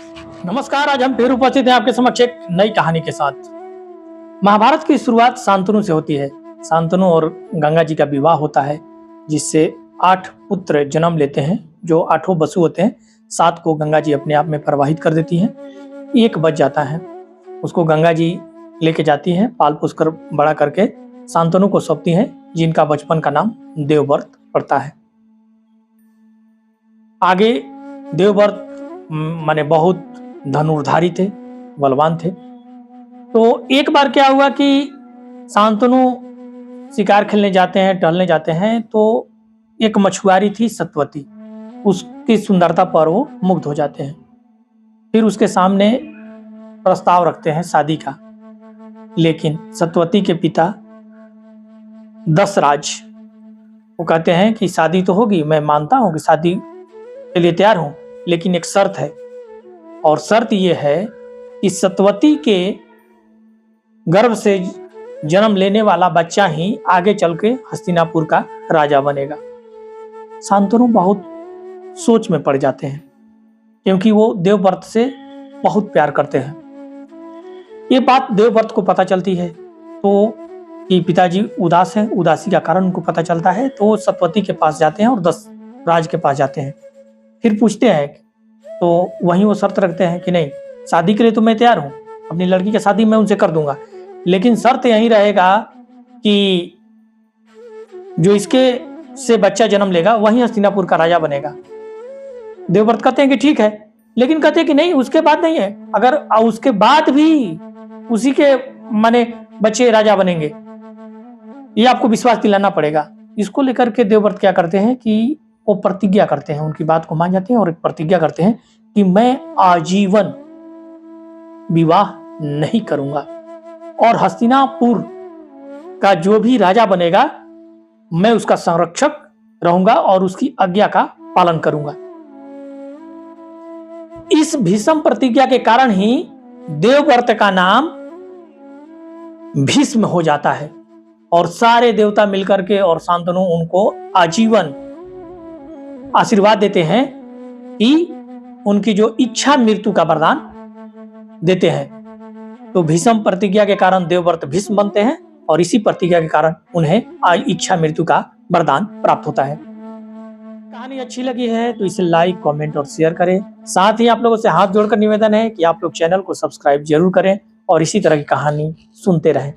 नमस्कार। आज हम फिर उपस्थित हैं आपके समक्ष एक नई कहानी के साथ। महाभारत की शुरुआत शांतनु से होती है। शांतनु और गंगा जी का विवाह होता है, जिससे 8 पुत्र जन्म लेते हैं। जो 8 बसु होते हैं, 7 को गंगा जी अपने आप में प्रवाहित कर देती हैं। एक बच जाता है, उसको गंगा जी लेके जाती हैं, पाल पोस कर बड़ा करके शांतनु को सौंपती हैं, जिनका बचपन का नाम देवव्रत पड़ता है। आगे देवव्रत माने बहुत धनुर्धारी थे, बलवान थे। तो एक बार क्या हुआ कि शांतनु शिकार खेलने जाते हैं, टहलने जाते हैं, तो एक मछुआरी थी सतवती, उसकी सुंदरता पर वो मुग्ध हो जाते हैं। फिर उसके सामने प्रस्ताव रखते हैं शादी का, लेकिन सतवती के पिता दशराज वो कहते हैं कि शादी तो होगी, मैं मानता हूं कि शादी के लिए तैयार हूं, लेकिन एक शर्त है, और शर्त यह है कि सतवती के गर्भ से जन्म लेने वाला बच्चा ही आगे चल के हस्तिनापुर का राजा बनेगा। शांतनु बहुत सोच में पड़ जाते हैं, क्योंकि वो देवव्रत से बहुत प्यार करते हैं। ये बात देवव्रत को पता चलती है तो कि पिताजी उदास हैं, उदासी का कारण उनको पता चलता है। तो सतवती के पास जाते हैं और दशराज के पास जाते हैं। फिर पूछते हैं, तो वहीं वो शर्त रखते हैं कि नहीं, शादी के लिए तो मैं तैयार हूं, अपनी लड़की की शादी मैं उनसे कर दूंगा, लेकिन शर्त यही रहेगा कि जो इसके से बच्चा जन्म लेगा वही हस्तिनापुर का राजा बनेगा। देवव्रत कहते हैं कि ठीक है, लेकिन कहते हैं कि नहीं, उसके बाद नहीं है, अगर उसके बाद भी उसी के माने बच्चे राजा बनेंगे, ये आपको विश्वास दिलाना पड़ेगा। इसको लेकर के देवव्रत क्या करते हैं कि वो प्रतिज्ञा करते हैं, उनकी बात को मान जाते हैं और एक प्रतिज्ञा करते हैं कि मैं आजीवन विवाह नहीं करूंगा, और हस्तिनापुर का जो भी राजा बनेगा मैं उसका संरक्षक रहूंगा और उसकी आज्ञा का पालन करूंगा। इस भीष्म प्रतिज्ञा के कारण ही देवव्रत का नाम भीष्म हो जाता है, और सारे देवता मिलकर के और शांतनु उनको आजीवन आशीर्वाद देते हैं कि उनकी जो इच्छा मृत्यु का वरदान देते हैं। तो भीष्म प्रतिज्ञा के कारण देवव्रत भीष्म बनते हैं, और इसी प्रतिज्ञा के कारण उन्हें इच्छा मृत्यु का वरदान प्राप्त होता है। कहानी अच्छी लगी है तो इसे लाइक, कमेंट और शेयर करें। साथ ही आप लोगों से हाथ जोड़कर निवेदन है कि आप लोग चैनल को सब्सक्राइब जरूर करें और इसी तरह की कहानी सुनते रहें।